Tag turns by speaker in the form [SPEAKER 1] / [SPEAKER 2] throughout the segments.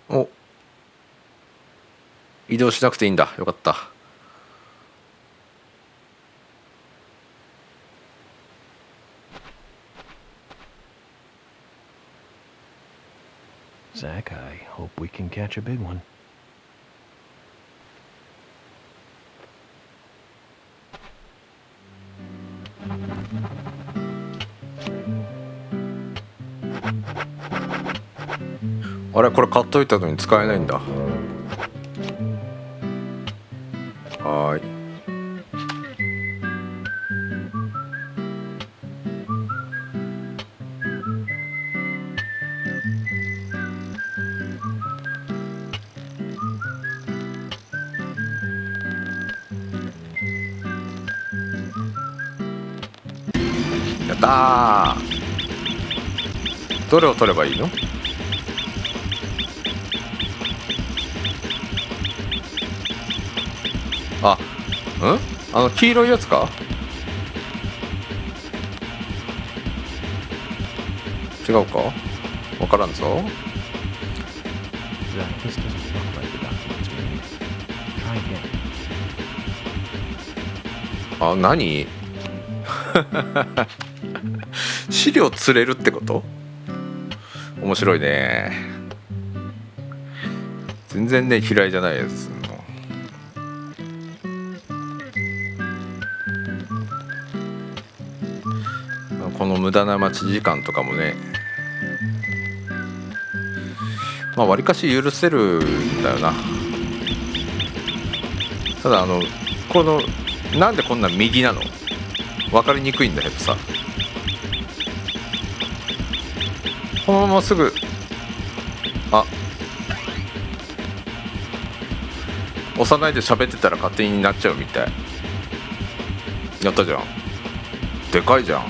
[SPEAKER 1] お、移動しなくていいんだ。よかった。
[SPEAKER 2] Zach, I hope we can catch a big one.
[SPEAKER 1] あれ、これ買っといたのに使えないんだ。はーい。やったー。どれを取ればいいの？あ、黄色いやつか？違うか？わからんぞ。あ、何？資料釣れるってこと？面白いね。全然ね、嫌いじゃないやつ。この無駄な待ち時間とかもね、まあわりかし許せるんだよな。ただこのなんでこんな右なの？分かりにくいんだけどさ、このまますぐ、あ、押さないで喋ってたら勝手になっちゃうみたい。やったじゃん。でかいじゃん。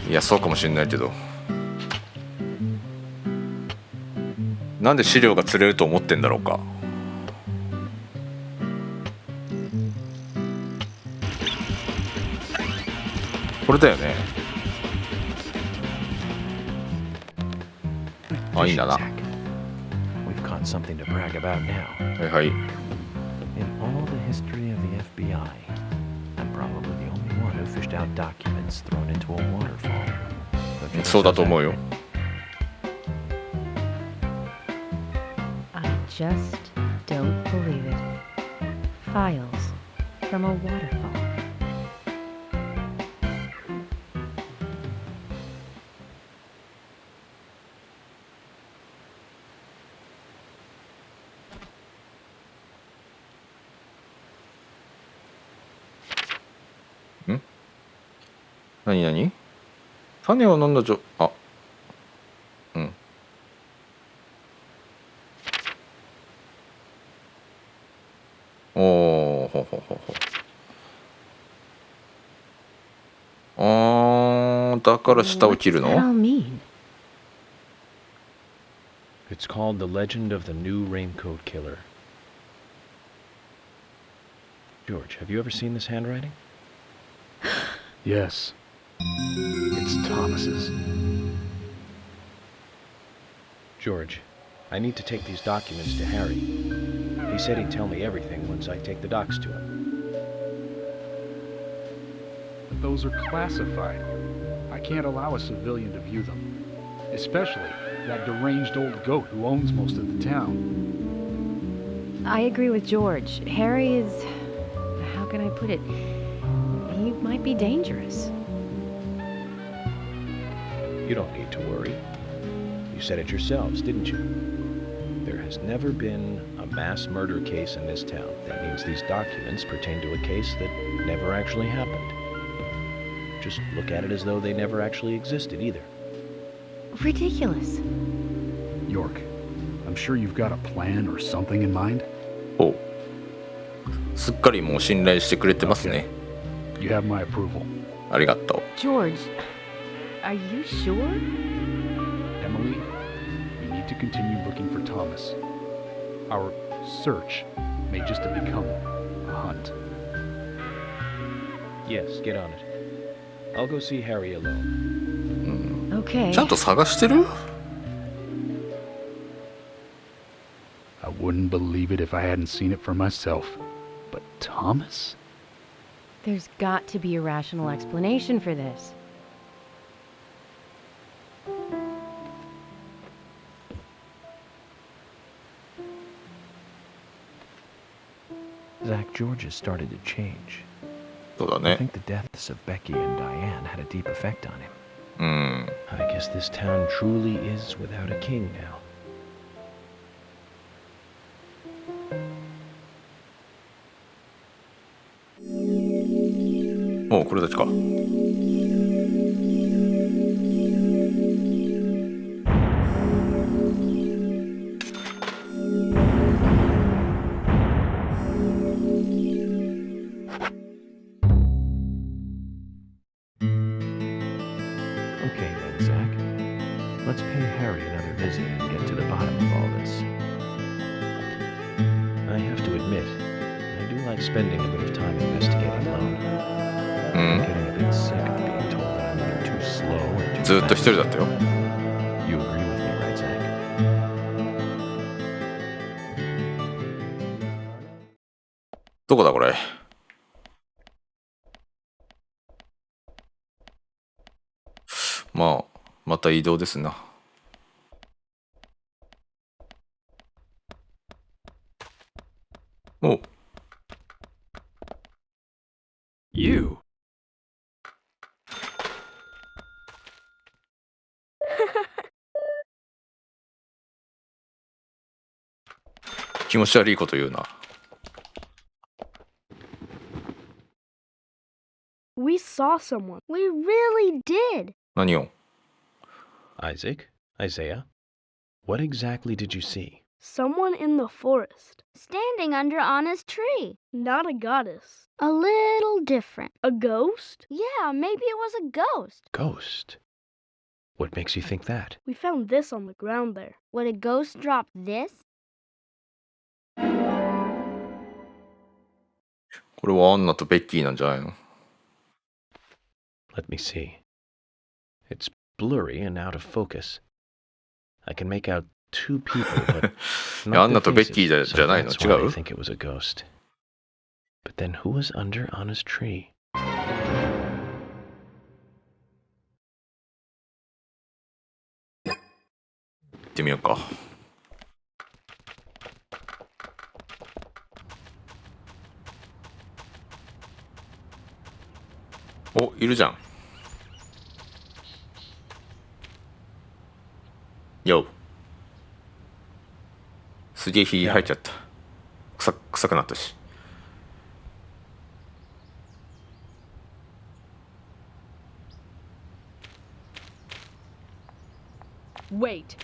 [SPEAKER 1] いや、そうかもしれないけど、なんで資料が釣れると思ってんだろうか。これだよね。あ、いいんだな。はいはい。そうだと思うよ。
[SPEAKER 3] I just don't believe it. Files from a waterfall.
[SPEAKER 1] 何々？種を飲んだあ、うん。おー、ほほほほ。だから下を切るの？
[SPEAKER 2] It's called The Legend of the New Raincoat Killer. George, have you ever seen this handwriting?
[SPEAKER 4] Yes. It's Thomas's.
[SPEAKER 2] George, I need to take these documents to Harry. He said he'd tell me everything once I take the docs to him.
[SPEAKER 4] But those are classified. I can't allow a civilian to view them. Especially that deranged old goat who owns most of the town.
[SPEAKER 3] I agree with George. Harry is... how can I put it? He might be dangerous.
[SPEAKER 2] You don't need to worry. You said it yourselves, didn't you? There has never been a mass murder case in this town. That means these documents pertain to a case that never actually happened. Just look at it as though they never actually existed either.
[SPEAKER 3] Ridiculous.
[SPEAKER 4] York, I'm sure you've got a plan or something in mind.
[SPEAKER 1] お、すっかりもう信頼してくれてますね。
[SPEAKER 4] You have my approval.
[SPEAKER 1] ありがとう。
[SPEAKER 3] George, are you sure?
[SPEAKER 4] Emily, we need to continue looking for Thomas. Our search may just have become a hunt.
[SPEAKER 2] Yes, get on it. I'll go see Harry alone.
[SPEAKER 3] Okay.
[SPEAKER 1] ちゃんと探してる？
[SPEAKER 4] I wouldn't believe it if I hadn't seen it for myself. But Thomas?
[SPEAKER 3] There's got to be a rational explanation for this.
[SPEAKER 2] Zach, George has started to change.
[SPEAKER 1] そうだ
[SPEAKER 2] I
[SPEAKER 1] ね。
[SPEAKER 2] think the deaths of Becky and Diane had a deep effect on him.
[SPEAKER 1] うん。
[SPEAKER 2] I guess this town truly is without a king now.
[SPEAKER 1] もうこれたちか。
[SPEAKER 2] Okay then, Zach. Let's pay Harry another visit and get to the bottom of all this. I have to admit, I do like spending a bit of time investigating alone.
[SPEAKER 1] う
[SPEAKER 2] I'm
[SPEAKER 1] ん。
[SPEAKER 2] getting a bit sick of being told that I'm either too slow or too
[SPEAKER 1] ずっと一
[SPEAKER 2] fast.
[SPEAKER 1] 人だったよ。
[SPEAKER 2] You agree with me, right, Zach?
[SPEAKER 1] どこだこれ。まあ、また移動ですな。おう。
[SPEAKER 2] You?
[SPEAKER 1] 気持ち悪いこと言うな。
[SPEAKER 5] We saw someone. We really did.
[SPEAKER 1] 何を？
[SPEAKER 2] Isaac? Isaiah? What exactly did you see?
[SPEAKER 5] Someone in the forest.
[SPEAKER 6] Standing under Anna's tree.
[SPEAKER 5] Not a goddess.
[SPEAKER 6] A little different.
[SPEAKER 5] A ghost?
[SPEAKER 6] Yeah, maybe it was a ghost.
[SPEAKER 2] Ghost? What makes you think that?
[SPEAKER 5] We found this on the ground there.
[SPEAKER 6] Would a ghost drop this?
[SPEAKER 1] これはアンナとベッキーなんじゃないの？
[SPEAKER 2] Let me see. It's blurry and out of focus. I can make out two people, but
[SPEAKER 1] いや、ア
[SPEAKER 2] not
[SPEAKER 1] ンナ
[SPEAKER 2] their
[SPEAKER 1] とベッキー
[SPEAKER 2] faces,
[SPEAKER 1] じゃ
[SPEAKER 2] so
[SPEAKER 1] ないの？
[SPEAKER 2] that's
[SPEAKER 1] 違
[SPEAKER 2] why I
[SPEAKER 1] う？
[SPEAKER 2] think it was a ghost. But then who was under Anna's tree?
[SPEAKER 1] 行ってみようか。お、いるじゃん。よう。すげえひげ生えちゃった。臭くなったし。
[SPEAKER 3] Wait.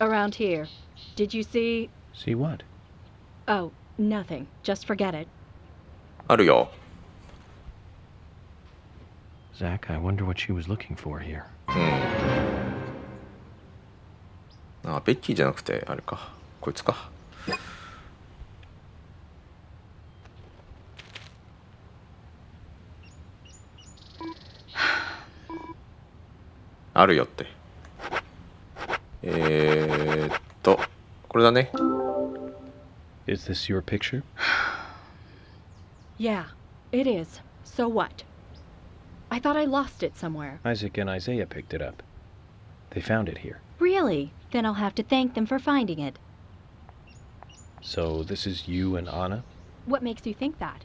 [SPEAKER 3] Around here. Did you see?
[SPEAKER 2] See what?
[SPEAKER 3] Oh, nothing. Just forget it.
[SPEAKER 1] あるよ。
[SPEAKER 2] Zach, I wonder what she was looking for here.
[SPEAKER 1] うん。あ、ベッキーじゃなくて、あれか。こいつか。あるよって。これだね。
[SPEAKER 2] Is this your picture?
[SPEAKER 3] Yeah, it is. So what? I thought I lost it somewhere.
[SPEAKER 2] Isaac and Isaiah picked it up. They found it here.
[SPEAKER 3] Really? Then I'll have to thank them for finding it.
[SPEAKER 2] So this is you and Anna?
[SPEAKER 3] What makes you think that?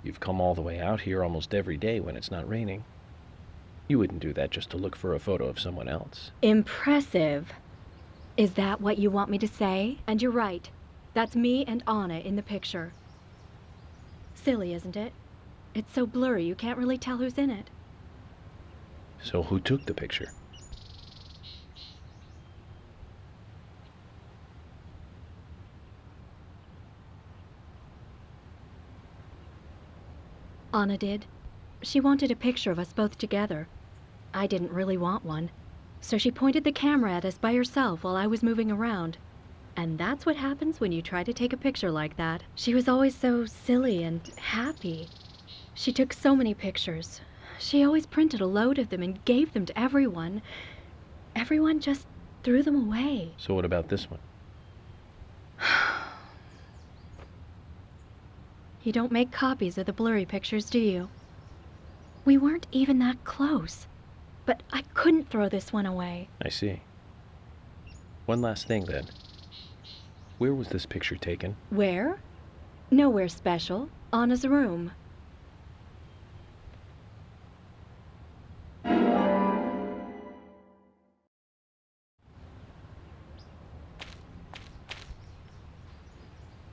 [SPEAKER 2] You've come all the way out here almost every day when it's not raining. You wouldn't do that just to look for a photo of someone else.
[SPEAKER 3] Impressive. Is that what you want me to say? And you're right. That's me and Anna in the picture. Silly, isn't it? It's so blurry you can't really tell who's in it.
[SPEAKER 2] So who took the picture?
[SPEAKER 3] Anna did. She wanted a picture of us both together. I didn't really want one, so she pointed the camera at us by herself while I was moving around. And that's what happens when you try to take a picture like that. She was always so silly and happy. She took so many pictures. She always printed a load of them and gave them to everyone. Everyone just threw them away.
[SPEAKER 2] So what about this one?
[SPEAKER 3] You don't make copies of the blurry pictures, do you? We weren't even that close. But I couldn't throw this one away.
[SPEAKER 2] I see. One last thing, then. Where was this picture taken?
[SPEAKER 3] Where? Nowhere special. Anna's room.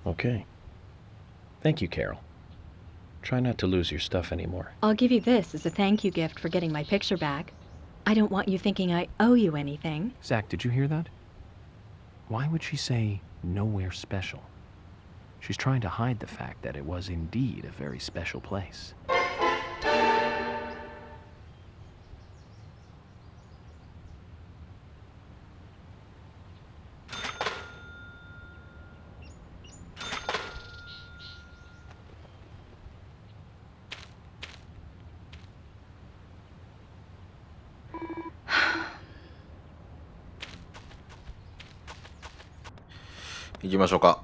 [SPEAKER 2] Okay. Thank you, Carol. Try not to lose your stuff anymore.
[SPEAKER 3] I'll give you this as a thank you gift for getting my picture back. I don't want you thinking I owe you anything.
[SPEAKER 2] Zach, did you hear that? Why would she say nowhere special? She's trying to hide the fact that it was indeed a very special place.
[SPEAKER 1] 行きましょうか。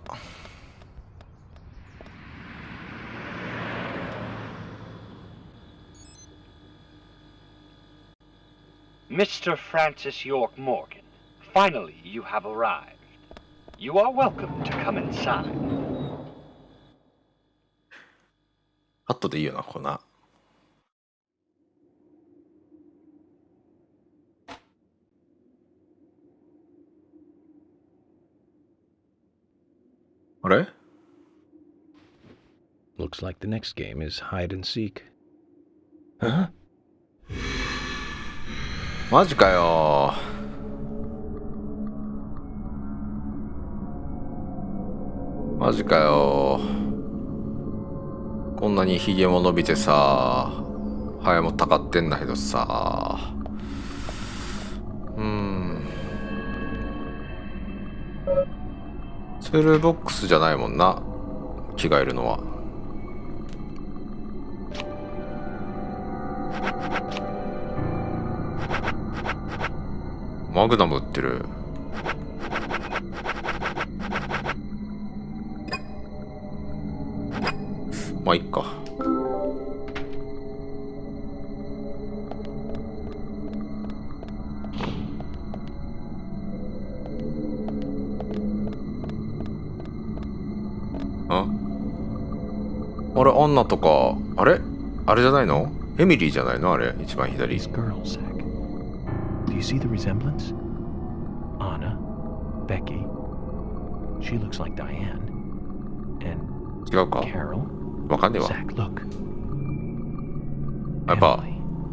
[SPEAKER 7] Mr. Francis York Morgan, finally you have arrived. You are welcome to come inside.
[SPEAKER 1] 後でいいよな、こんな。あれ？
[SPEAKER 2] Looks like the next game is hide and seek.
[SPEAKER 1] え？マジかよ。マジかよ。こんなにひげも伸びてさ、ハエもたかってんだけどさ。ツールボックスじゃないもんな、着替えるのは。マグナム売ってる。まあいっか。あれ、アンナとか、あれじゃないの？エミリーじゃないの？あれ、一番左。
[SPEAKER 2] These girls, Zach. Do you see the resemblance? Anna, Becky. She looks like Diane. And
[SPEAKER 1] 違うか？
[SPEAKER 2] Carol.
[SPEAKER 1] わかんねえわ。
[SPEAKER 2] Zach, look.
[SPEAKER 1] やっぱ、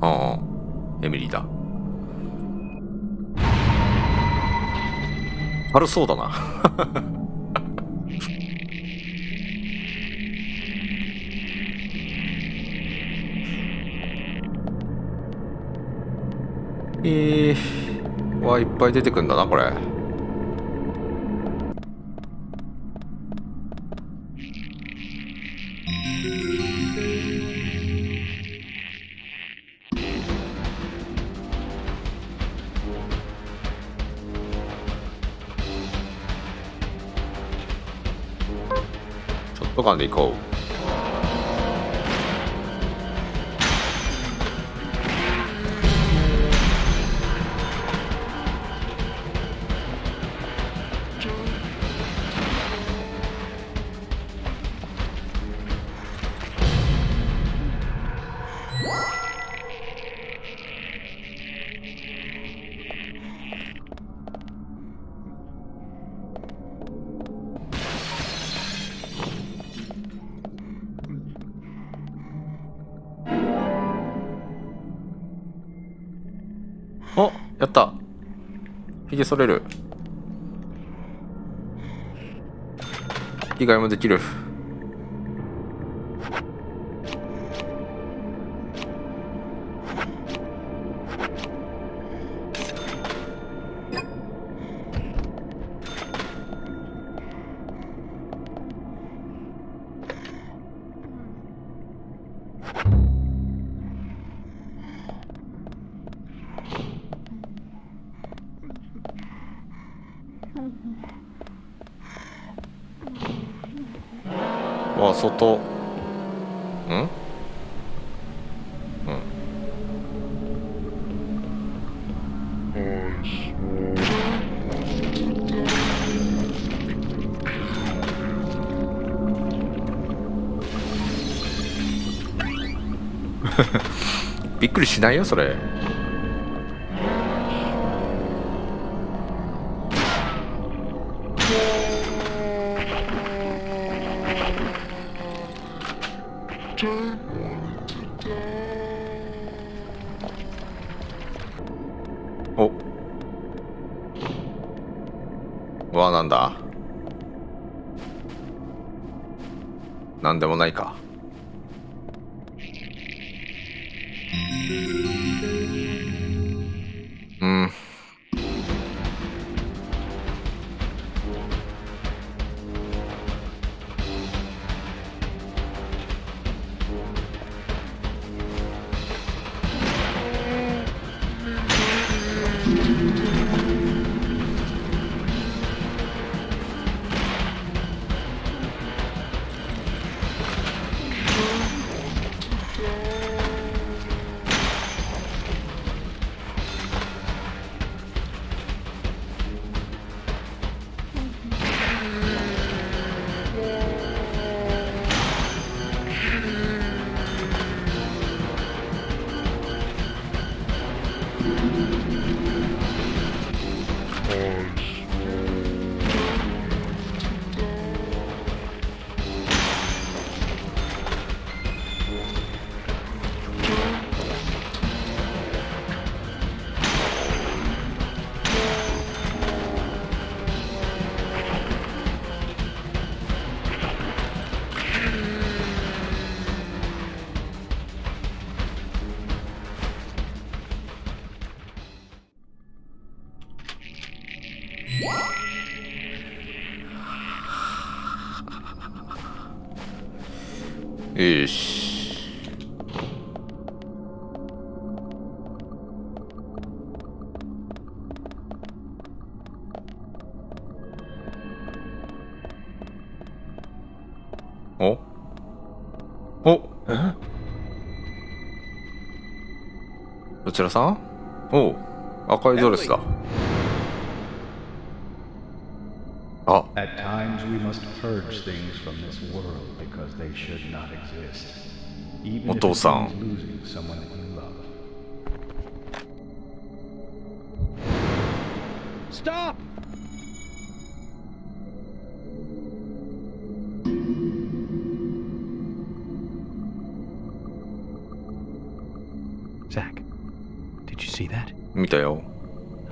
[SPEAKER 2] Emily.
[SPEAKER 1] エミリーだ。悪そうだな。わ、いっぱい出てくんだな、これ。ショットガンで行こう。お、やった。ひげ剃れる。着替えもできる。あ、外。うん。びっくりしないよそれ。お、わあ、なんだ。なんでもないか。うん。よし。おお、どちらさん？おう、赤いドレスだ。あ、
[SPEAKER 4] At times we must purge things from this world because they should not exist. Even if it means losing someone that you love. Stop!
[SPEAKER 2] Zach, did you see that?
[SPEAKER 1] 見たよ。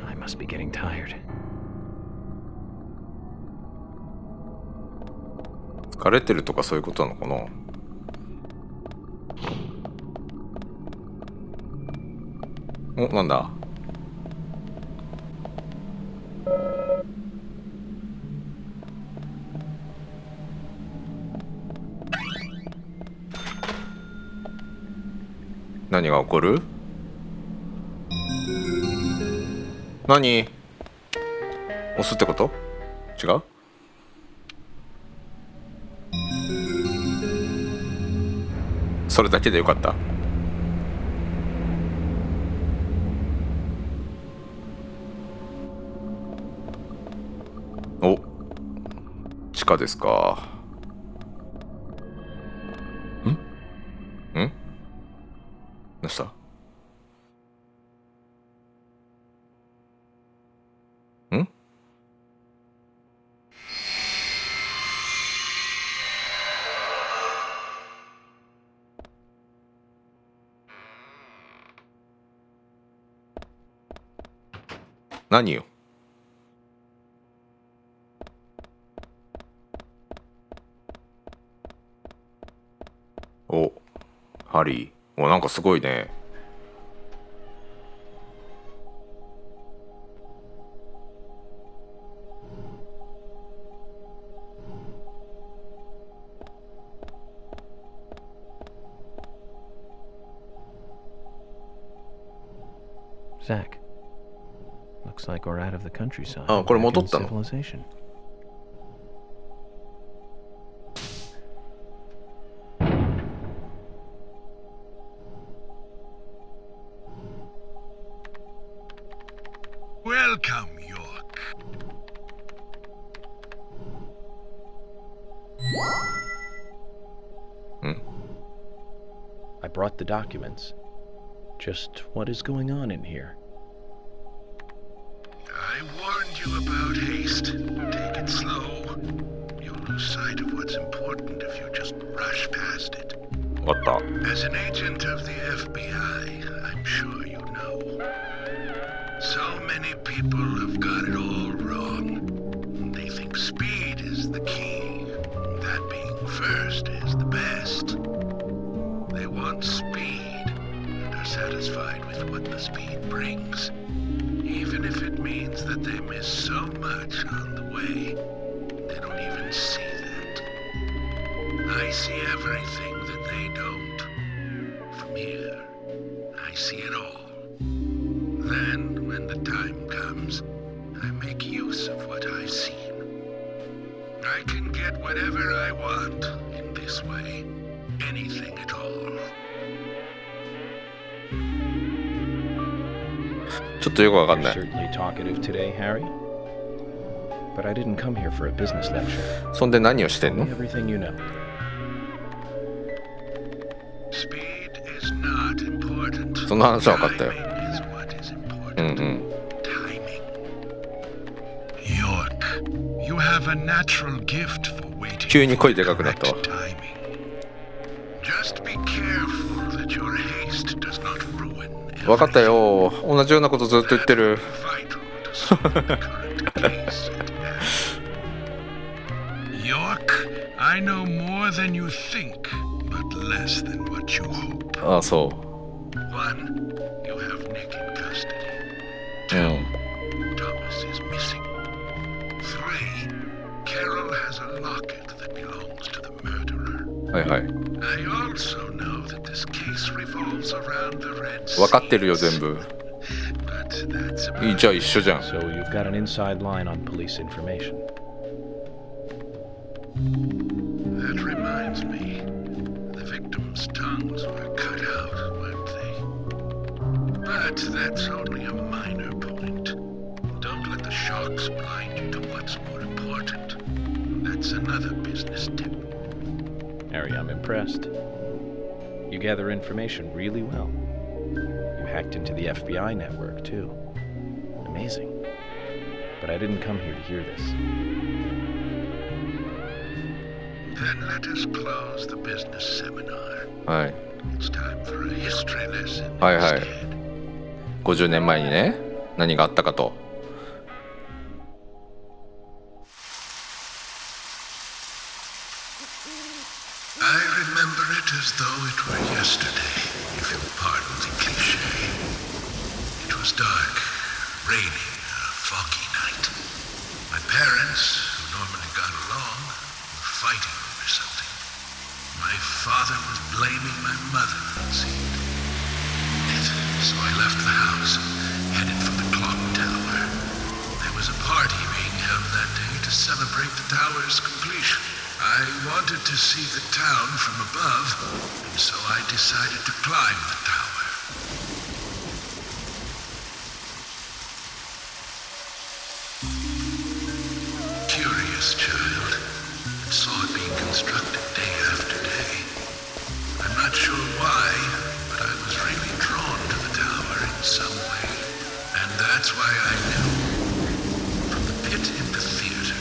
[SPEAKER 2] I must be getting tired.
[SPEAKER 1] 疲れてるとかそういうことなのかな。お、なんだ。何が起こる？何？押すってこと？違う？それだけでよかった。お、地下ですか。ん？どうした？ん？何よ。お、ハリー。お、なんかすごいね。
[SPEAKER 2] Zach, looks like we're out of the countryside.
[SPEAKER 1] あ、これ戻ったの？
[SPEAKER 2] Civilization.
[SPEAKER 8] Welcome, York.
[SPEAKER 2] I brought the documents. Just what is going on in here?
[SPEAKER 8] I warned you about haste. Take it slow. You'll lose sight of what's important if you just rush past it.
[SPEAKER 1] わかった。
[SPEAKER 8] As an agent of the FBI, I'm sure you know. So many people have got it all wrong. They think speed is the key. That being first is the best. They want speed and are satisfied with what the speed brings. Even if it means that they miss so much on the way, they don't even see that. I see everything that they don't. From here, I see it all. Then, when the time comes, I make use of what I've seen. I can get whatever I want in this way. Anything at all.
[SPEAKER 1] ちょっとよくわかん
[SPEAKER 2] You're
[SPEAKER 1] ない。
[SPEAKER 2] certainly talkative today, Harry. But I didn't come here for a business lecture.
[SPEAKER 1] そんで何をしてん
[SPEAKER 2] Tell
[SPEAKER 1] の？
[SPEAKER 2] me everything you know.
[SPEAKER 8] Speed is not important.
[SPEAKER 1] その話は分かったよ。
[SPEAKER 8] Timing is what is
[SPEAKER 1] うんう
[SPEAKER 8] important.
[SPEAKER 1] ん。
[SPEAKER 8] Timing. York, you have a natural gift for waiting
[SPEAKER 1] 急に
[SPEAKER 8] for
[SPEAKER 1] 声でかくなったわ。
[SPEAKER 8] correct timing. Just be careful that your haste does not ruin
[SPEAKER 1] 分かったよ。同じようなことずっと言ってる。
[SPEAKER 8] vital to solve the current case at hand. York, I know more than you think, but less than what you hope.
[SPEAKER 1] ああ、そ
[SPEAKER 8] One, you have Nick in custody.
[SPEAKER 1] う。うん。
[SPEAKER 8] Thomas is missing. Three, Carol has a locket that belongs to the murderer.
[SPEAKER 1] はいはい。
[SPEAKER 8] I also know that this case revolves around the Red Sea.
[SPEAKER 1] 分かってるよ全部。
[SPEAKER 8] But that's
[SPEAKER 1] いい
[SPEAKER 8] about
[SPEAKER 1] じゃあ一緒じゃん。
[SPEAKER 2] So you've got an inside line on police information.
[SPEAKER 8] That reminds me. The victims' tongues were cut out, weren't they? But that's only a minor point. Don't let the shocks blind you to what's more important. That's another business tip.
[SPEAKER 2] Harry, I'm impressed. You gather information really well. You hacked into the FBI network, too. Amazing. But I didn't come here to hear this.
[SPEAKER 8] Then let us close the business seminar.
[SPEAKER 1] はい。
[SPEAKER 8] It's time for a history lesson
[SPEAKER 1] はいはい。
[SPEAKER 8] instead.
[SPEAKER 1] 50年前にね、何があったかと。
[SPEAKER 8] I remember it as though it were yesterday, if you'll pardon the cliché. It was dark, raining, a foggy night. My parents, who normally got along, were fighting over something. My father was blaming my mother, it seemed. So I left the house and headed for the clock tower. There was a party being held that day to celebrate the tower's completion. I wanted to see the town from above, and so I decided to climb the tower. Curious child, and saw it being constructed day after day. I'm not sure why, but I was really drawn to the tower in some way, and that's why I knew. From the pit in the theater,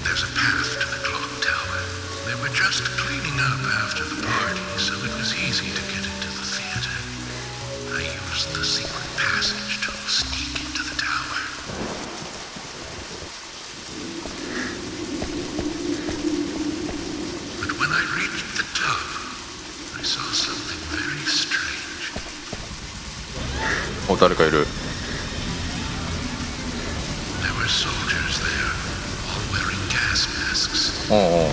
[SPEAKER 8] there's a path to the clock tower. They were just cleaning up after the party, so it was easy to get into the theater. I used the secret passage to sneak into the tower. But when I reached the top, I saw something very strange.
[SPEAKER 1] お、誰かいる。
[SPEAKER 8] There were soldiers there, all wearing gas masks.
[SPEAKER 1] おうおう。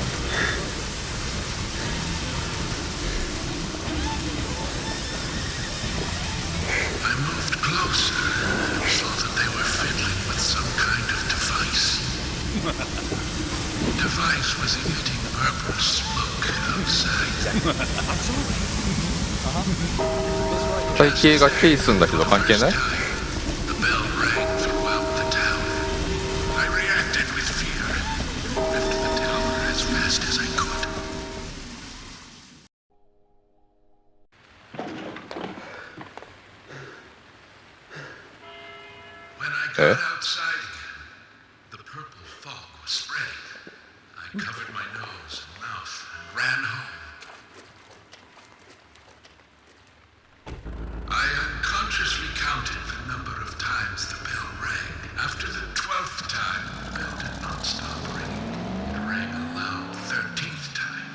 [SPEAKER 8] I moved closer and saw that they were fiddling with some kind of device. The device was emitting purple smoke outside.
[SPEAKER 1] 体型がケイスんだけど関係ない？
[SPEAKER 8] The bell rang throughout the fast as I could. When I got outside again, the purple fog was spreading. I covered my nose and mouth and ran home. I unconsciously counted the number of times the bell rang. After the 12th time, the bell did not stop ringing. It rang a loud 13th time.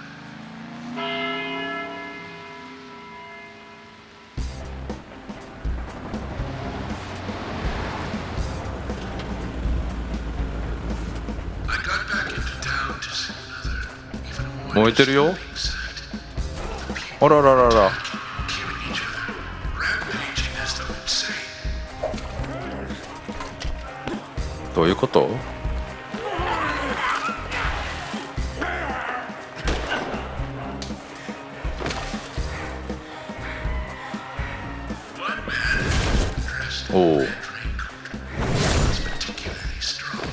[SPEAKER 8] I got back into town to see another, even more
[SPEAKER 1] 燃えてるよ。
[SPEAKER 8] disturbing sight.
[SPEAKER 1] あらららら。
[SPEAKER 8] Killing each other, rampaging as though insane.
[SPEAKER 1] どういうこと？
[SPEAKER 8] One man, dressed in
[SPEAKER 1] おお。
[SPEAKER 8] a red raincoat, was particularly strong.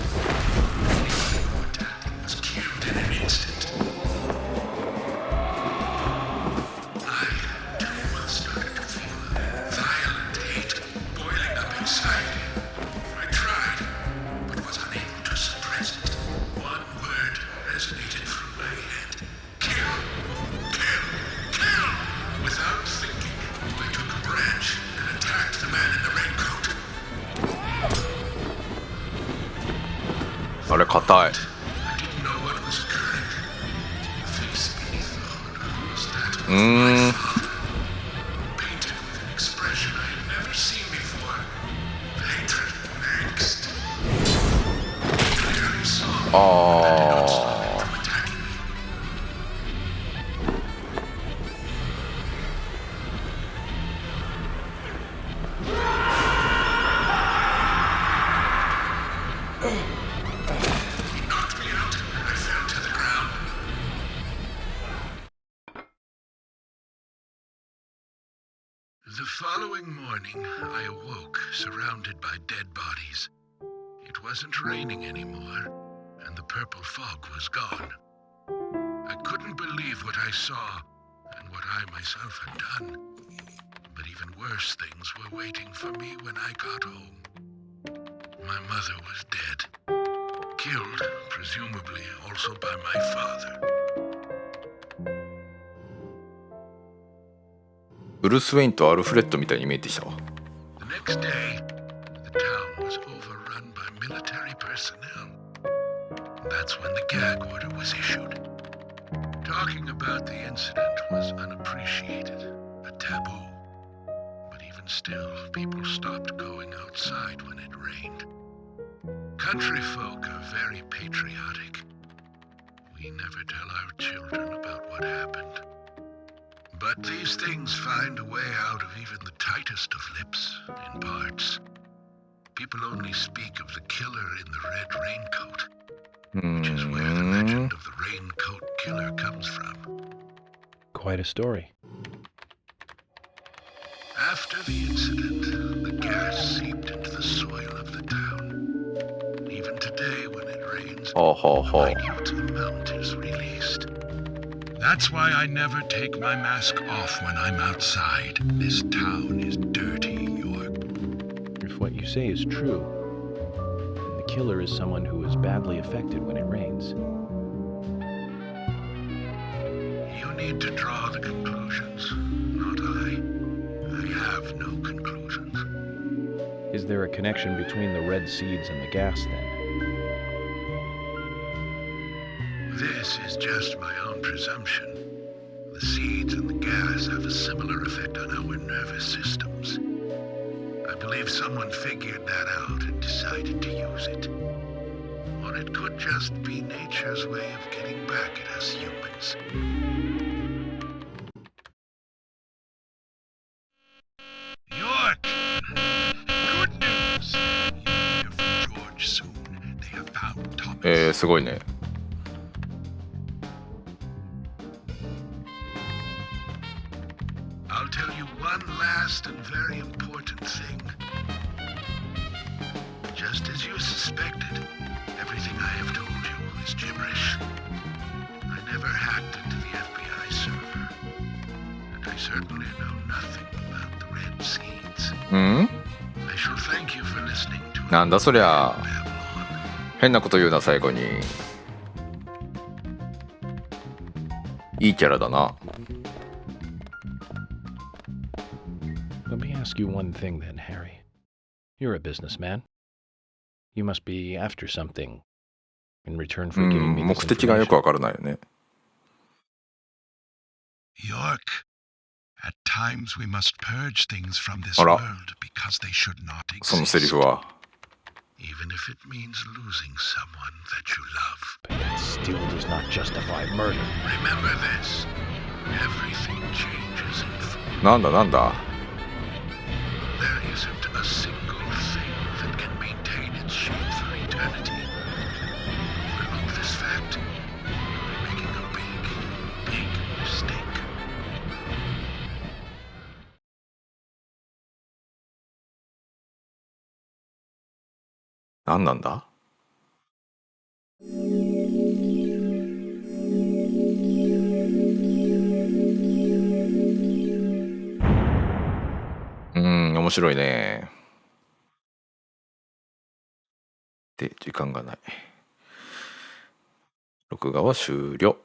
[SPEAKER 8] Anyone who attacked him was killed in an instant. I, too, started to feel a violent hate boiling up inside. I tried, but was unable to suppress it. One word resonated through my head. Kill! Kill! Kill! Without thinking, I took a branch and attacked the man in the raincoat.
[SPEAKER 1] あれ硬い。
[SPEAKER 8] I didn't know what was occurring. The face beneath the hood was that of my father, painted with an expression I had never seen before. Hatred and angst. He clearly saw me and did not
[SPEAKER 1] あ
[SPEAKER 8] stop from attacking me. He knocked me out and I fell to the ground. The following morning, I awoke surrounded by dead bodies. It wasn't raining anymore, and the purple fog was gone. I couldn't believe what I saw and what I myself had done. But even worse things were waiting for me when I got home. My mother was dead. Killed, presumably also by my father.
[SPEAKER 1] ブルース・ウェインとアルフレッドみたいに見えてきたわ。
[SPEAKER 8] The next day, the town was overrun by military personnel. That's when the gag order was issued. Talking about the incident was unappreciated, a taboo. But even still, people stopped going outside when it rained. Country folk are very patriotic. We never tell our children about what happened. But these things find a way out of even the tightest of lips, in parts. People only speak of the killer in the red raincoat,
[SPEAKER 1] う
[SPEAKER 8] which is
[SPEAKER 1] ー
[SPEAKER 8] where the
[SPEAKER 1] ん。
[SPEAKER 8] legend of the raincoat killer comes from.
[SPEAKER 2] Quite a story.
[SPEAKER 8] After the incident, the gas seeped into the soil of the town. Even today, when it rains,
[SPEAKER 1] はあはあは
[SPEAKER 8] a minute amount is released. That's why I never take my mask off when I'm outside. This town is dirty, York.
[SPEAKER 2] If what you say is true, then the killer is someone who is badly affected when it rains.
[SPEAKER 8] You need to draw the conclusions, not I. I have no conclusions.
[SPEAKER 2] Is there a connection between the red seeds and the gas then?
[SPEAKER 8] This is just my own presumption. The seeds and the gas have a similar effect on our nervous systems. I believe someone figured that out and decided to use it. Or it could just be nature's way of getting back at us humans. York! Good news! You'll hear from George soon. They have found Thomas.
[SPEAKER 1] すごいね。
[SPEAKER 8] I'll tell you one last and very important thing. Just as you suspected, everything I have told you is gibberish. hacked into the FBI server, and I certainly know nothing about the red seeds.
[SPEAKER 1] うん
[SPEAKER 8] I shall thank you for listening to
[SPEAKER 1] なんだそりゃ
[SPEAKER 8] Babylon.
[SPEAKER 1] 変なこと言うな最後に。いいキャラだな。
[SPEAKER 2] Let me ask you one thing then, Harry. You're a businessman. You must be after something in return
[SPEAKER 1] う
[SPEAKER 2] for giving
[SPEAKER 1] ん
[SPEAKER 2] me
[SPEAKER 1] 目
[SPEAKER 2] this
[SPEAKER 1] 的がよく
[SPEAKER 2] information.
[SPEAKER 1] わからないよね。
[SPEAKER 8] York, at times we must purge things from this
[SPEAKER 1] あら
[SPEAKER 8] world because they should not
[SPEAKER 1] そのセリ
[SPEAKER 8] exist.
[SPEAKER 1] フは。
[SPEAKER 8] Even if it means losing someone that you love.
[SPEAKER 2] But that still does not justify murder.
[SPEAKER 8] Remember this. Everything changes in form.
[SPEAKER 1] なんだなんだ。
[SPEAKER 8] There isn't a single thing that can maintain its shape for eternity. Overlook this fact. You're making a big, big mistake.
[SPEAKER 1] なんなんだ。面白いね。で時間がない。録画は終了。